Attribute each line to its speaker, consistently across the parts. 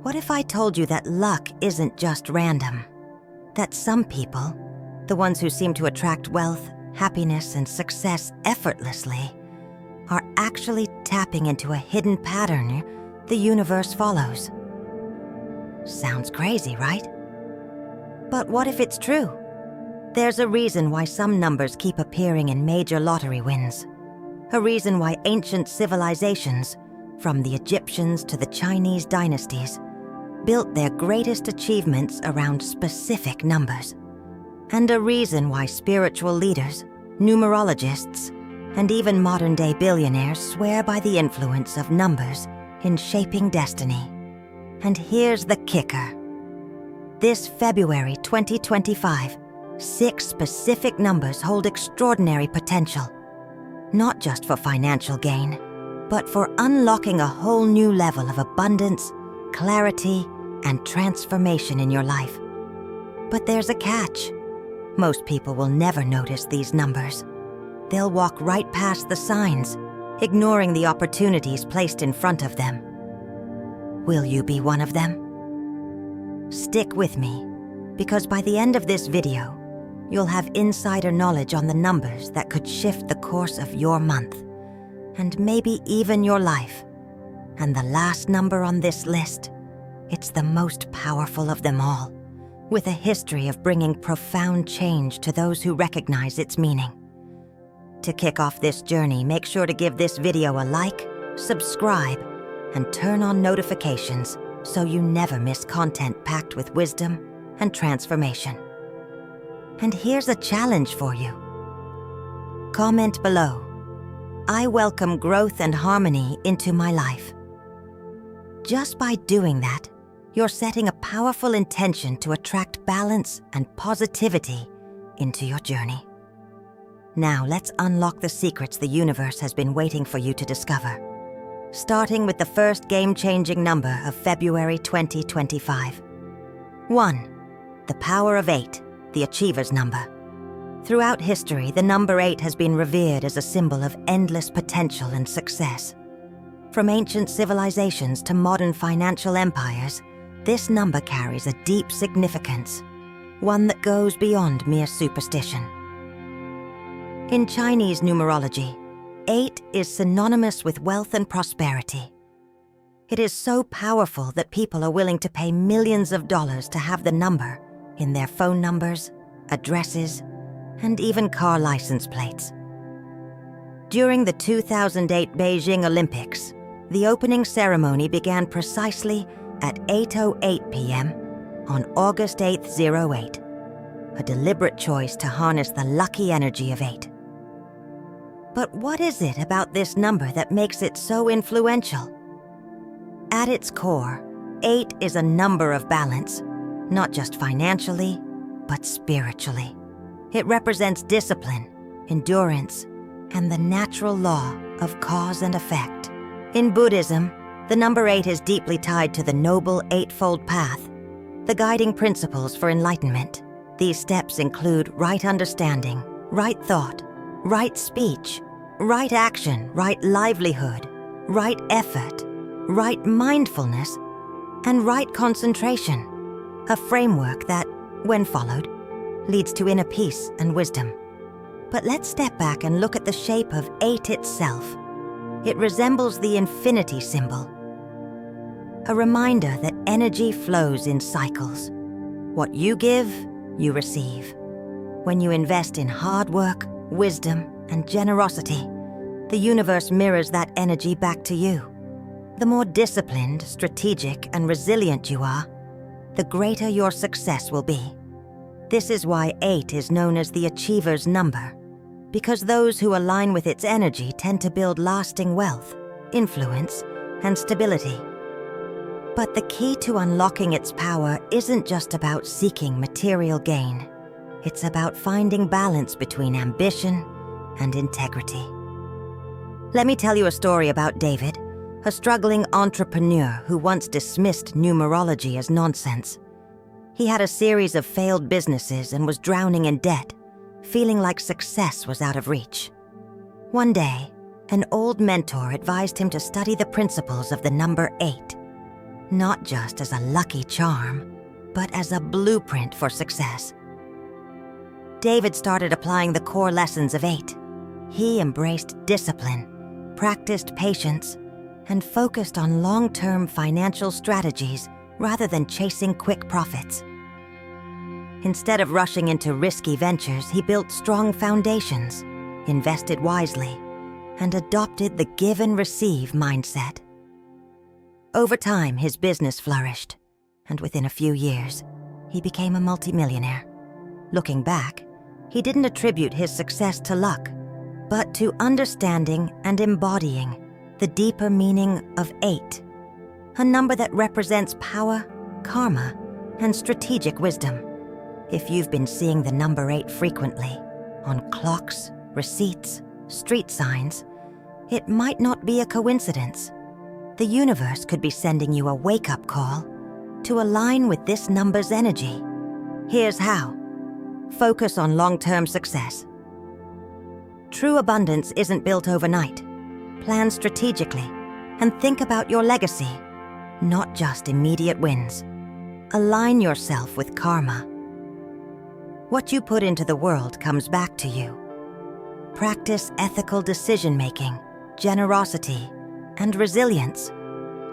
Speaker 1: What if I told you that luck isn't just random? That some people, the ones who seem to attract wealth, happiness, and success effortlessly, are actually tapping into a hidden pattern the universe follows? Sounds crazy, right? But what if it's true? There's a reason why some numbers keep appearing in major lottery wins. A reason why ancient civilizations, from the Egyptians to the Chinese dynasties, built their greatest achievements around specific numbers. And a reason why spiritual leaders, numerologists, and even modern-day billionaires swear by the influence of numbers in shaping destiny. And here's the kicker. This February 2025, 6 specific numbers hold extraordinary potential, not just for financial gain, but for unlocking a whole new level of abundance, clarity, and transformation in your life. But there's a catch. Most people will never notice these numbers. They'll walk right past the signs, ignoring the opportunities placed in front of them. Will you be one of them? Stick with me, because by the end of this video, you'll have insider knowledge on the numbers that could shift the course of your month, and maybe even your life. And the last number on this list, it's the most powerful of them all, with a history of bringing profound change to those who recognize its meaning. To kick off this journey, make sure to give this video a like, subscribe, and turn on notifications so you never miss content packed with wisdom and transformation. And here's a challenge for you. Comment below, "I welcome growth and harmony into my life." Just by doing that, you're setting a powerful intention to attract balance and positivity into your journey. Now let's unlock the secrets the universe has been waiting for you to discover. Starting with the first game-changing number of February 2025. 1. The power of 8, the achiever's number. Throughout history, the number 8 has been revered as a symbol of endless potential and success. From ancient civilizations to modern financial empires, this number carries a deep significance, one that goes beyond mere superstition. In Chinese numerology, 8 is synonymous with wealth and prosperity. It is so powerful that people are willing to pay millions of dollars to have the number in their phone numbers, addresses, and even car license plates. During the 2008 Beijing Olympics, the opening ceremony began precisely at 8:08 p.m. on August 8, 08, a deliberate choice to harness the lucky energy of 8. But what is it about this number that makes it so influential? At its core, 8 is a number of balance, not just financially, but spiritually. It represents discipline, endurance, and the natural law of cause and effect. In Buddhism, the number 8 is deeply tied to the Noble Eightfold Path, the guiding principles for enlightenment. These steps include right understanding, right thought, right speech, right action, right livelihood, right effort, right mindfulness, and right concentration, a framework that, when followed, leads to inner peace and wisdom. But let's step back and look at the shape of 8 itself. It resembles the infinity symbol, a reminder that energy flows in cycles. What you give, you receive. When you invest in hard work, wisdom, and generosity, the universe mirrors that energy back to you. The more disciplined, strategic, and resilient you are, the greater your success will be. This is why 8 is known as the achiever's number, because those who align with its energy tend to build lasting wealth, influence, and stability. But the key to unlocking its power isn't just about seeking material gain. It's about finding balance between ambition and integrity. Let me tell you a story about David, a struggling entrepreneur who once dismissed numerology as nonsense. He had a series of failed businesses and was drowning in debt, feeling like success was out of reach. One day, an old mentor advised him to study the principles of the number 8. not just as a lucky charm, but as a blueprint for success. David started applying the core lessons of 8. He embraced discipline, practiced patience, and focused on long-term financial strategies rather than chasing quick profits. Instead of rushing into risky ventures, he built strong foundations, invested wisely, and adopted the give and receive mindset. Over time, his business flourished, and within a few years, he became a multimillionaire. Looking back, he didn't attribute his success to luck, but to understanding and embodying the deeper meaning of 8, a number that represents power, karma, and strategic wisdom. If you've been seeing the number 8 frequently, on clocks, receipts, street signs, it might not be a coincidence. The universe could be sending you a wake-up call to align with this number's energy. Here's how. Focus on long-term success. True abundance isn't built overnight. Plan strategically and think about your legacy, not just immediate wins. Align yourself with karma. What you put into the world comes back to you. Practice ethical decision-making, generosity, and resilience.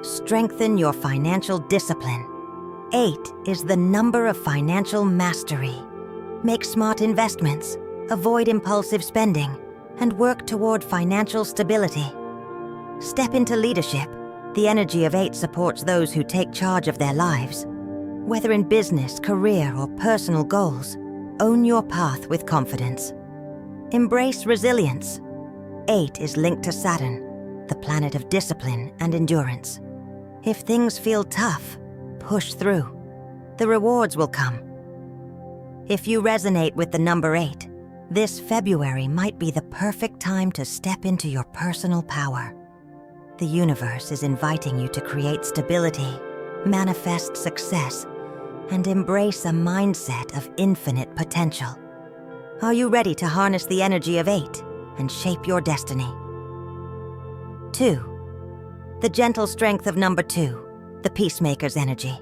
Speaker 1: Strengthen your financial discipline. 8 is the number of financial mastery. Make smart investments, avoid impulsive spending, and work toward financial stability. Step into leadership. The energy of 8 supports those who take charge of their lives. Whether in business, career, or personal goals, own your path with confidence. Embrace resilience. 8 is linked to Saturn, the planet of discipline and endurance. If things feel tough, push through. The rewards will come. If you resonate with the number 8, this February might be the perfect time to step into your personal power. The universe is inviting you to create stability, manifest success, and embrace a mindset of infinite potential. Are you ready to harness the energy of 8 and shape your destiny? 2. The gentle strength of number 2, the Peacemaker's energy.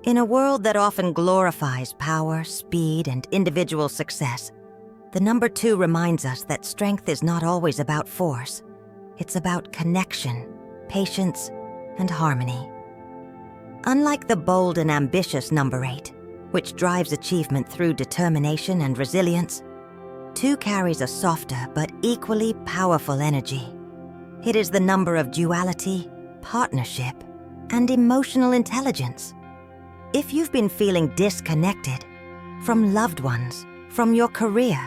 Speaker 1: In a world that often glorifies power, speed, and individual success, the number 2 reminds us that strength is not always about force. It's about connection, patience, and harmony. Unlike the bold and ambitious number 8, which drives achievement through determination and resilience, 2 carries a softer but equally powerful energy. It is the number of duality, partnership, and emotional intelligence. If you've been feeling disconnected from loved ones, from your career,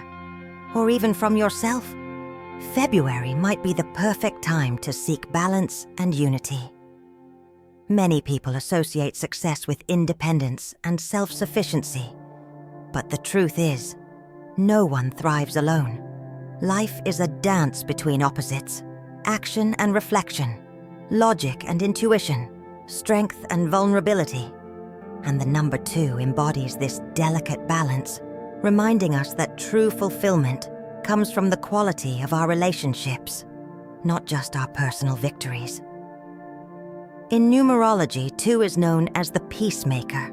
Speaker 1: or even from yourself, February might be the perfect time to seek balance and unity. Many people associate success with independence and self-sufficiency, but the truth is, no one thrives alone. Life is a dance between opposites, action and reflection, logic and intuition, strength and vulnerability. And the number 2 embodies this delicate balance, reminding us that true fulfillment comes from the quality of our relationships, not just our personal victories. In numerology, 2 is known as the Peacemaker,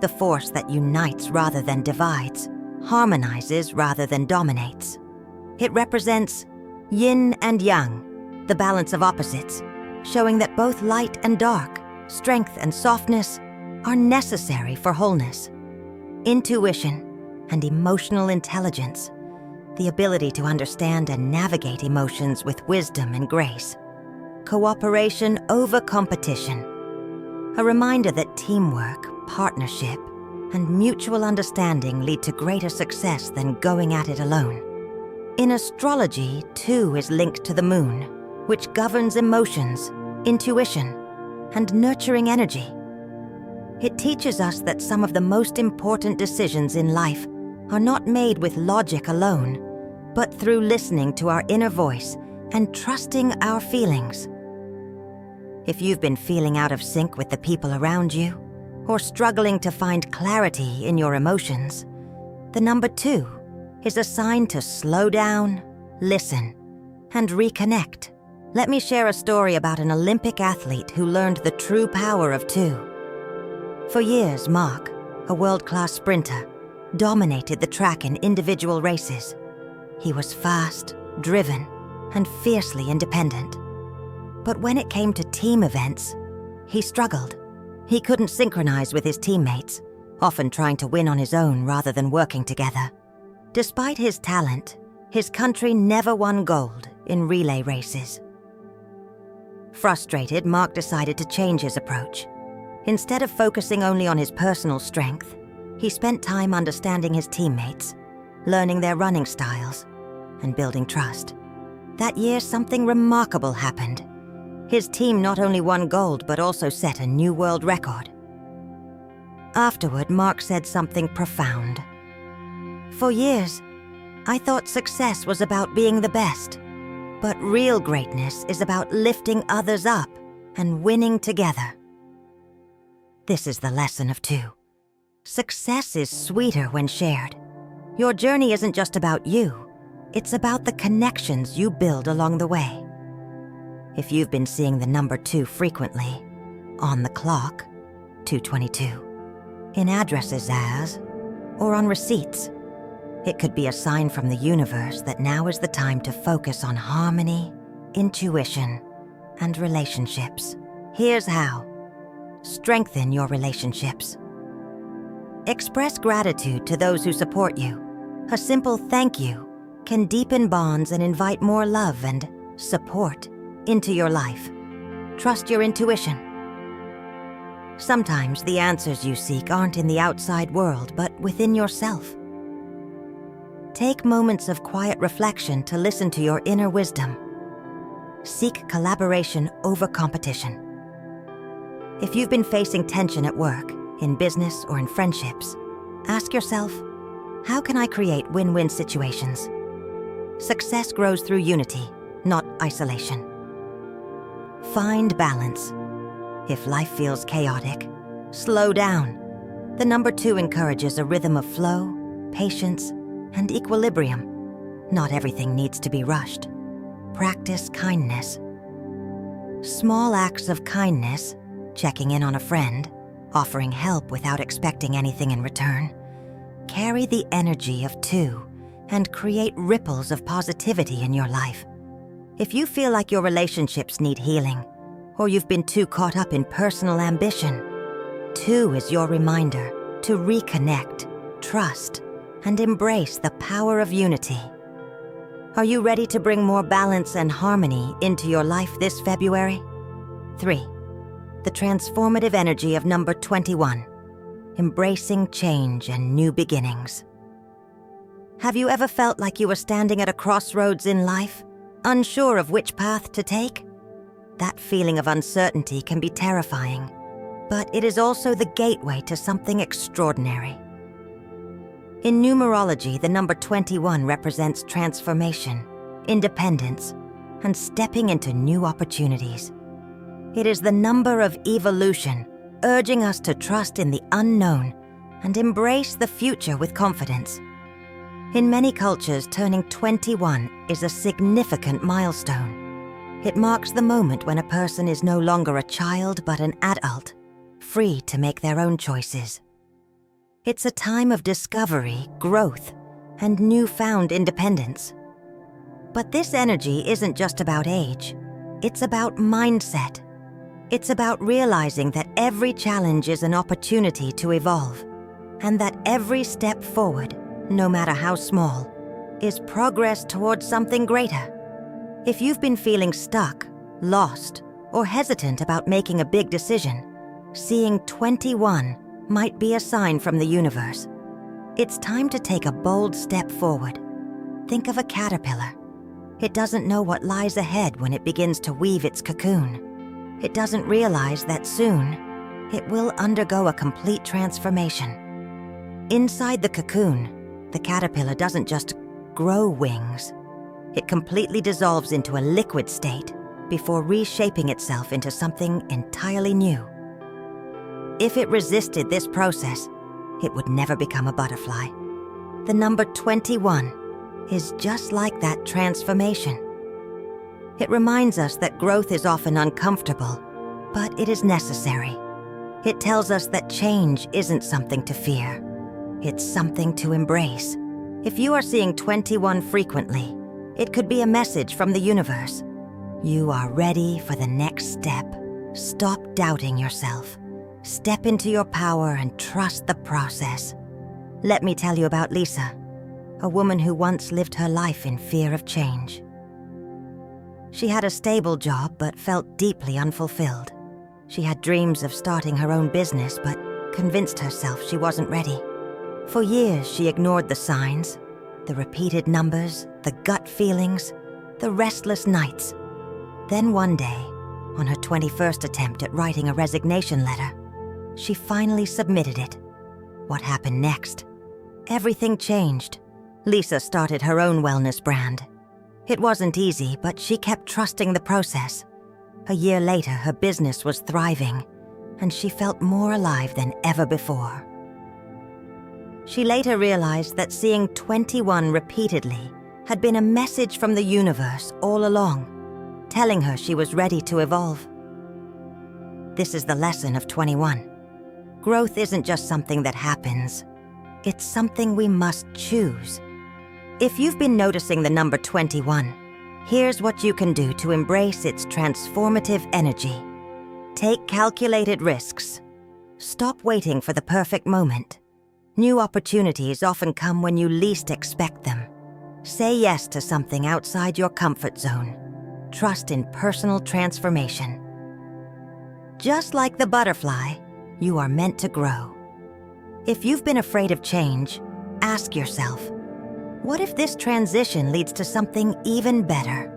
Speaker 1: the force that unites rather than divides, harmonizes rather than dominates. It represents yin and yang, the balance of opposites, showing that both light and dark, strength and softness, are necessary for wholeness. Intuition and emotional intelligence, the ability to understand and navigate emotions with wisdom and grace. Cooperation over competition, a reminder that teamwork, partnership, and mutual understanding lead to greater success than going at it alone. In astrology, 2 is linked to the moon, which governs emotions, intuition, and nurturing energy. It teaches us that some of the most important decisions in life are not made with logic alone, but through listening to our inner voice and trusting our feelings. If you've been feeling out of sync with the people around you, or struggling to find clarity in your emotions, the number 2 is a sign to slow down, listen, and reconnect. Let me share a story about an Olympic athlete who learned the true power of two. For years, Mark, a world-class sprinter, dominated the track in individual races. He was fast, driven, and fiercely independent. But when it came to team events, he struggled. He couldn't synchronize with his teammates, often trying to win on his own rather than working together. Despite his talent, his country never won gold in relay races. Frustrated, Mark decided to change his approach. Instead of focusing only on his personal strength, he spent time understanding his teammates, learning their running styles, and building trust. That year, something remarkable happened. His team not only won gold, but also set a new world record. Afterward, Mark said something profound. For years, I thought success was about being the best, but real greatness is about lifting others up and winning together. This is the lesson of two. Success is sweeter when shared. Your journey isn't just about you, it's about the connections you build along the way. If you've been seeing the number 2 frequently, on the clock, 222, in addresses as, or on receipts, it could be a sign from the universe that now is the time to focus on harmony, intuition, and relationships. Here's how. Strengthen your relationships. Express gratitude to those who support you. A simple thank you can deepen bonds and invite more love and support into your life. Trust your intuition. Sometimes the answers you seek aren't in the outside world, but within yourself. Take moments of quiet reflection to listen to your inner wisdom. Seek collaboration over competition. If you've been facing tension at work, in business, or in friendships, ask yourself, how can I create win-win situations? Success grows through unity, not isolation. Find balance. If life feels chaotic, slow down. The number 2 encourages a rhythm of flow, patience, and equilibrium. Not everything needs to be rushed. Practice kindness. Small acts of kindness, checking in on a friend, offering help without expecting anything in return, carry the energy of 2 and create ripples of positivity in your life. If you feel like your relationships need healing, or you've been too caught up in personal ambition, 2 is your reminder to reconnect, trust, and embrace the power of unity. Are you ready to bring more balance and harmony into your life this February? 3. The transformative energy of number 21. Embracing change and new beginnings. Have you ever felt like you were standing at a crossroads in life, unsure of which path to take? That feeling of uncertainty can be terrifying, but it is also the gateway to something extraordinary. In numerology, the number 21 represents transformation, independence, and stepping into new opportunities. It is the number of evolution, urging us to trust in the unknown and embrace the future with confidence. In many cultures, turning 21 is a significant milestone. It marks the moment when a person is no longer a child but an adult, free to make their own choices. It's a time of discovery, growth, and newfound independence. But this energy isn't just about age. It's about mindset. It's about realizing that every challenge is an opportunity to evolve, and that every step forward, no matter how small, is progress towards something greater. If you've been feeling stuck, lost, or hesitant about making a big decision, seeing 21 might be a sign from the universe. It's time to take a bold step forward. Think of a caterpillar. It doesn't know what lies ahead when it begins to weave its cocoon. It doesn't realize that soon, it will undergo a complete transformation. Inside the cocoon, the caterpillar doesn't just grow wings. It completely dissolves into a liquid state before reshaping itself into something entirely new. If it resisted this process, it would never become a butterfly. The number 21 is just like that transformation. It reminds us that growth is often uncomfortable, but it is necessary. It tells us that change isn't something to fear. It's something to embrace. If you are seeing 21 frequently, it could be a message from the universe. You are ready for the next step. Stop doubting yourself. Step into your power and trust the process. Let me tell you about Lisa, a woman who once lived her life in fear of change. She had a stable job but felt deeply unfulfilled. She had dreams of starting her own business but convinced herself she wasn't ready. For years, she ignored the signs, the repeated numbers, the gut feelings, the restless nights. Then one day, on her 21st attempt at writing a resignation letter, she finally submitted it. What happened next? Everything changed. Lisa started her own wellness brand. It wasn't easy, but she kept trusting the process. A year later, her business was thriving, and she felt more alive than ever before. She later realized that seeing 21 repeatedly had been a message from the universe all along, telling her she was ready to evolve. This is the lesson of 21. Growth isn't just something that happens. It's something we must choose. If you've been noticing the number 21, here's what you can do to embrace its transformative energy. Take calculated risks. Stop waiting for the perfect moment. New opportunities often come when you least expect them. Say yes to something outside your comfort zone. Trust in personal transformation. Just like the butterfly, you are meant to grow. If you've been afraid of change, ask yourself, what if this transition leads to something even better?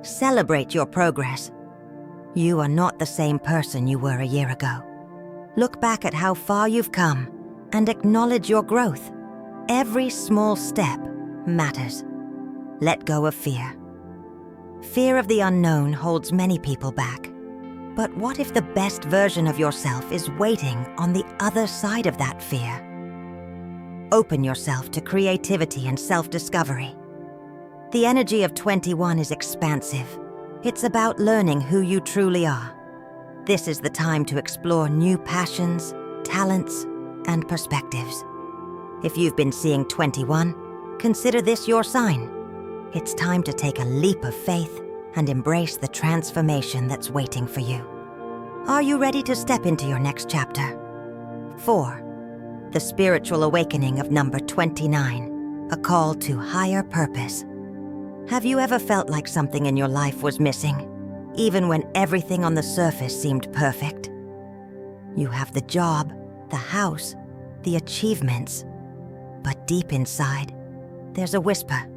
Speaker 1: Celebrate your progress. You are not the same person you were a year ago. Look back at how far you've come and acknowledge your growth. Every small step matters. Let go of fear. Fear of the unknown holds many people back. But what if the best version of yourself is waiting on the other side of that fear? Open yourself to creativity and self-discovery. The energy of 21 is expansive. It's about learning who you truly are. This is the time to explore new passions, talents, and perspectives. If you've been seeing 21, consider this your sign. It's time to take a leap of faith and embrace the transformation that's waiting for you. Are you ready to step into your next chapter? 4. The spiritual awakening of number 29, a call to higher purpose. Have you ever felt like something in your life was missing, even when everything on the surface seemed perfect? You have the job, the house, the achievements, but deep inside, there's a whisper,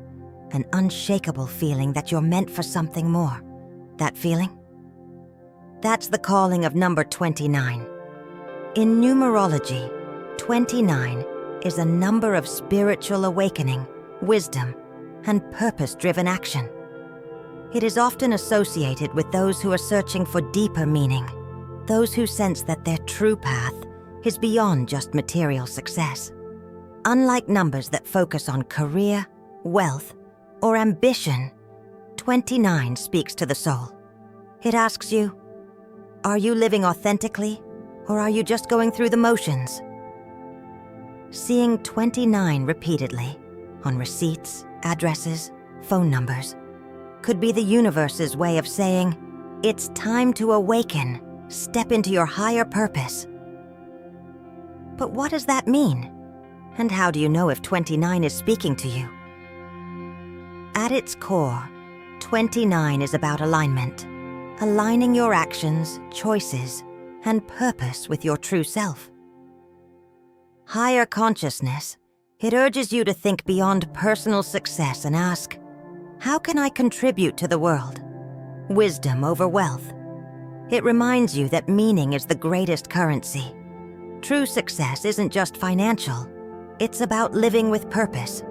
Speaker 1: an unshakable feeling that you're meant for something more. That feeling? That's the calling of number 29. In numerology, 29 is a number of spiritual awakening, wisdom, and purpose-driven action. It is often associated with those who are searching for deeper meaning, those who sense that their true path is beyond just material success. Unlike numbers that focus on career, wealth, or ambition, 29 speaks to the soul. It asks you, are you living authentically, or are you just going through the motions? Seeing 29 repeatedly on receipts, addresses, phone numbers could be the universe's way of saying, it's time to awaken, step into your higher purpose. But what does that mean? And how do you know if 29 is speaking to you? At its core, 29 is about alignment, aligning your actions, choices, and purpose with your true self. Higher consciousness, it urges you to think beyond personal success and ask, how can I contribute to the world? Wisdom over wealth. It reminds you that meaning is the greatest currency. True success isn't just financial, it's about living with purpose.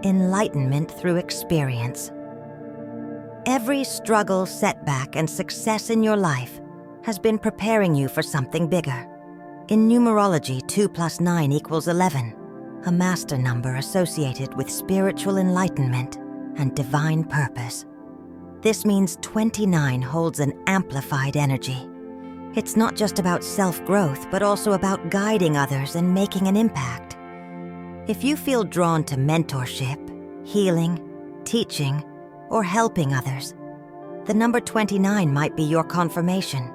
Speaker 1: Enlightenment through experience. Every struggle, setback, and success in your life has been preparing you for something bigger. In numerology, 2 + 9 = 11, a master number associated with spiritual enlightenment and divine purpose. This means 29 holds an amplified energy. It's not just about self-growth, but also about guiding others and making an impact. If you feel drawn to mentorship, healing, teaching, or helping others, the number 29 might be your confirmation.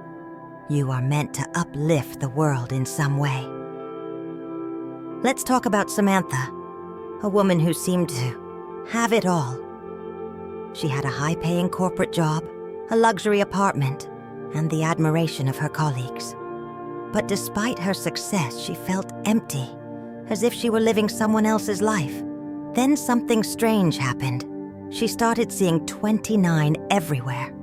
Speaker 1: You are meant to uplift the world in some way. Let's talk about Samantha, a woman who seemed to have it all. She had a high-paying corporate job, a luxury apartment, and the admiration of her colleagues. But despite her success, she felt empty, as if she were living someone else's life. Then something strange happened. She started seeing 29 everywhere,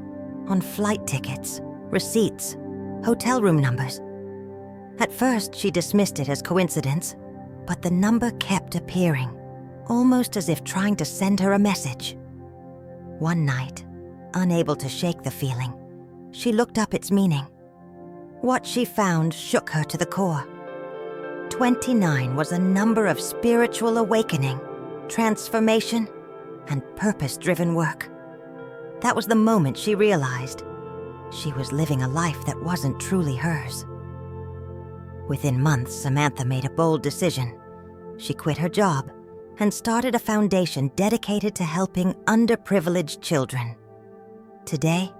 Speaker 1: on flight tickets, receipts, hotel room numbers. At first, she dismissed it as coincidence, but the number kept appearing, almost as if trying to send her a message. One night, unable to shake the feeling, she looked up its meaning. What she found shook her to the core. 29 was a number of spiritual awakening, transformation, and purpose-driven work. That was the moment she realized she was living a life that wasn't truly hers. Within months, Samantha made a bold decision. She quit her job and started a foundation dedicated to helping underprivileged children. Today,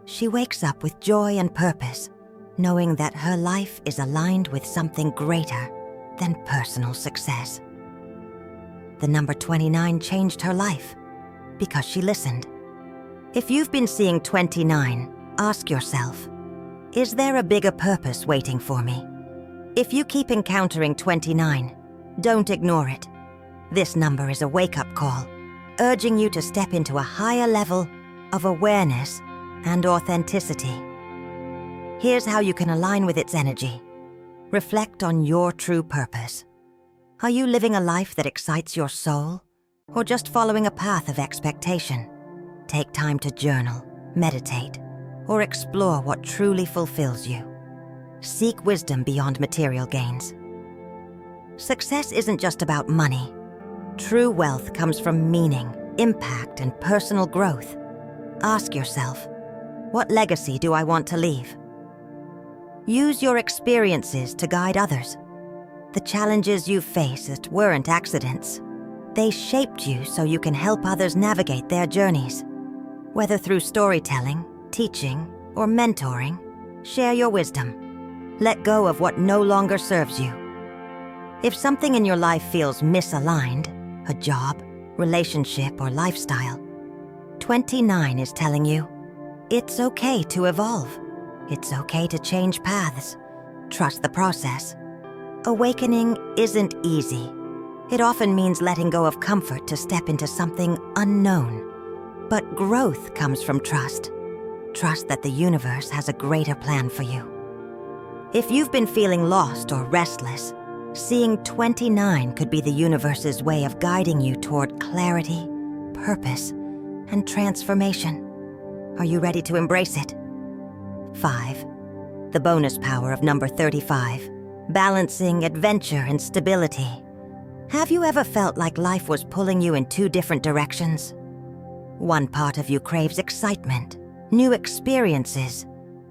Speaker 1: she wakes up with joy and purpose, knowing that her life is aligned with something greater than personal success. The number 29 changed her life because she listened. If you've been seeing 29, ask yourself, is there a bigger purpose waiting for me? If you keep encountering 29, don't ignore it. This number is a wake-up call, urging you to step into a higher level of awareness and authenticity. Here's how you can align with its energy. Reflect on your true purpose. Are you living a life that excites your soul, or just following a path of expectation? Take time to journal, meditate, or explore what truly fulfills you. Seek wisdom beyond material gains. Success isn't just about money. True wealth comes from meaning, impact, and personal growth. Ask yourself, what legacy do I want to leave? Use your experiences to guide others. The challenges you faced weren't accidents. They shaped you so you can help others navigate their journeys. Whether through storytelling, teaching, or mentoring, share your wisdom. Let go of what no longer serves you. If something in your life feels misaligned, a job, relationship, or lifestyle, 29 is telling you, it's okay to evolve. It's okay to change paths. Trust the process. Awakening isn't easy. It often means letting go of comfort to step into something unknown. But growth comes from trust. Trust that the universe has a greater plan for you. If you've been feeling lost or restless, seeing 29 could be the universe's way of guiding you toward clarity, purpose, and transformation. Are you ready to embrace it? 5. The bonus power of number 35. Balancing adventure and stability. Have you ever felt like life was pulling you in two different directions? One part of you craves excitement, new experiences,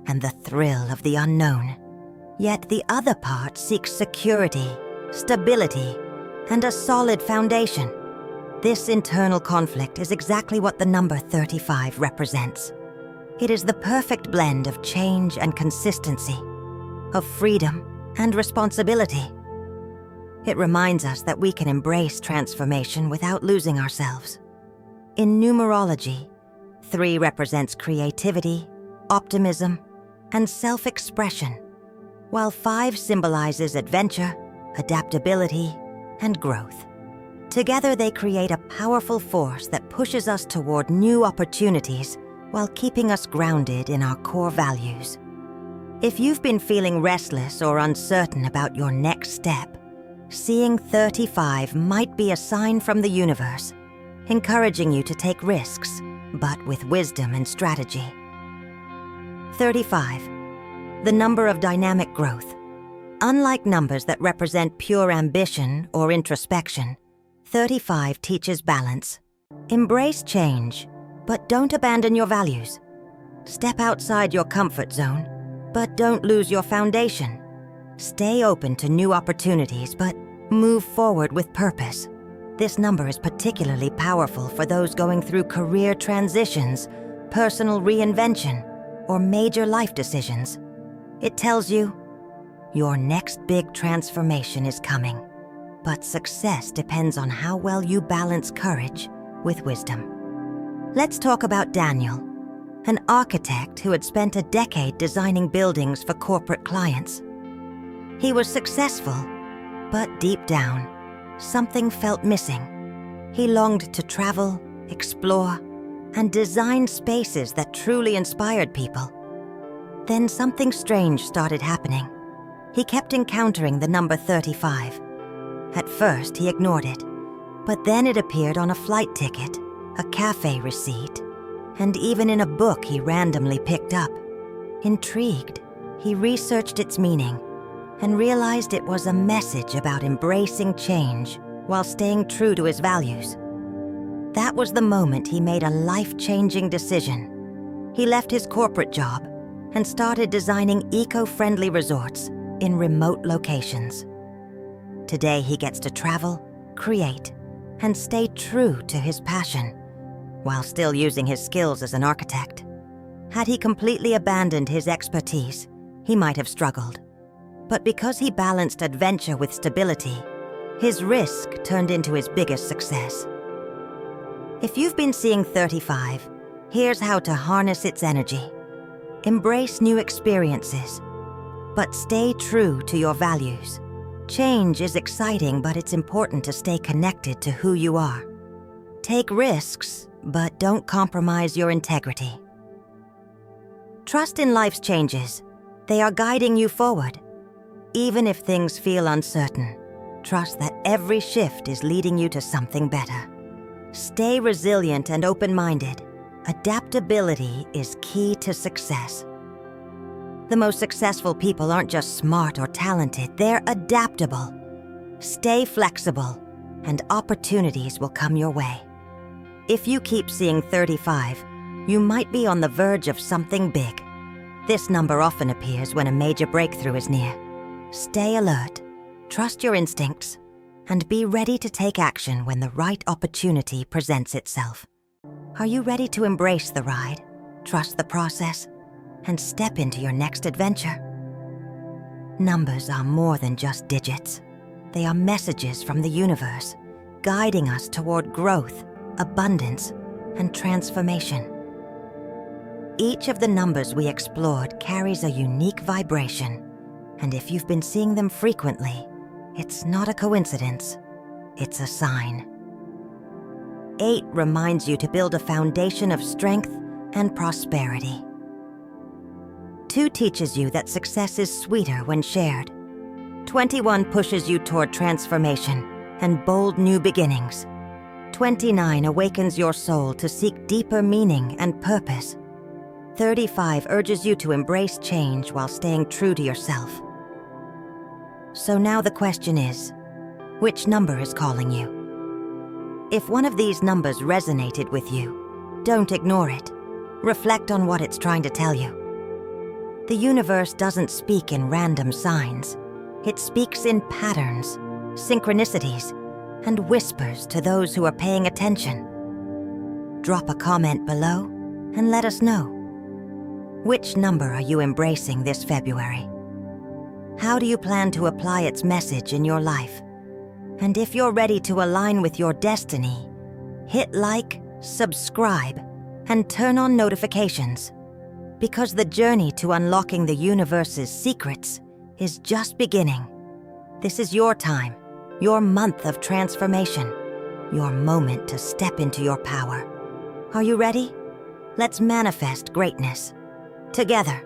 Speaker 1: and the thrill of the unknown. Yet the other part seeks security, stability, and a solid foundation. This internal conflict is exactly what the number 35 represents. It is the perfect blend of change and consistency, of freedom and responsibility. It reminds us that we can embrace transformation without losing ourselves. In numerology, 3 represents creativity, optimism, and self-expression, while 5 symbolizes adventure, adaptability, and growth. Together they create a powerful force that pushes us toward new opportunities while keeping us grounded in our core values. If you've been feeling restless or uncertain about your next step, seeing 35 might be a sign from the universe, encouraging you to take risks, but with wisdom and strategy. 35. The number of dynamic growth. Unlike numbers that represent pure ambition or introspection, 35 teaches balance. Embrace change, but don't abandon your values. Step outside your comfort zone, but don't lose your foundation. Stay open to new opportunities, but move forward with purpose. This number is particularly powerful for those going through career transitions, personal reinvention, or major life decisions. It tells you, your next big transformation is coming, but success depends on how well you balance courage with wisdom. Let's talk about Daniel, an architect who had spent a decade designing buildings for corporate clients. He was successful, but deep down, something felt missing. He longed to travel, explore, and design spaces that truly inspired people. Then something strange started happening. He kept encountering the number 35. At first, he ignored it, but then it appeared on a flight ticket, a cafe receipt, and even in a book he randomly picked up. Intrigued, he researched its meaning and realized it was a message about embracing change while staying true to his values. That was the moment he made a life-changing decision. He left his corporate job and started designing eco-friendly resorts in remote locations. Today he gets to travel, create, and stay true to his passion, while still using his skills as an architect. Had he completely abandoned his expertise, he might have struggled. But because he balanced adventure with stability, his risk turned into his biggest success. If you've been seeing 35, here's how to harness its energy. Embrace new experiences, but stay true to your values. Change is exciting, but it's important to stay connected to who you are. Take risks, but don't compromise your integrity. Trust in life's changes. They are guiding you forward. Even if things feel uncertain, trust that every shift is leading you to something better. Stay resilient and open-minded. Adaptability is key to success. The most successful people aren't just smart or talented, they're adaptable. Stay flexible, and opportunities will come your way. If you keep seeing 35, you might be on the verge of something big. This number often appears when a major breakthrough is near. Stay alert, trust your instincts, and be ready to take action when the right opportunity presents itself. Are you ready to embrace the ride, trust the process, and step into your next adventure? Numbers are more than just digits. They are messages from the universe, guiding us toward growth, abundance, and transformation. Each of the numbers we explored carries a unique vibration, and if you've been seeing them frequently, it's not a coincidence, it's a sign. 8 reminds you to build a foundation of strength and prosperity. 2 teaches you that success is sweeter when shared. 21 pushes you toward transformation and bold new beginnings. 29 awakens your soul to seek deeper meaning and purpose. 35 urges you to embrace change while staying true to yourself. So now the question is, which number is calling you? If one of these numbers resonated with you, don't ignore it. Reflect on what it's trying to tell you. The universe doesn't speak in random signs. It speaks in patterns, synchronicities, and whispers to those who are paying attention. Drop a comment below and let us know. Which number are you embracing this February? How do you plan to apply its message in your life? And if you're ready to align with your destiny, hit like, subscribe, and turn on notifications. Because the journey to unlocking the universe's secrets is just beginning. This is your time, your month of transformation, your moment to step into your power. Are you ready? Let's manifest greatness together.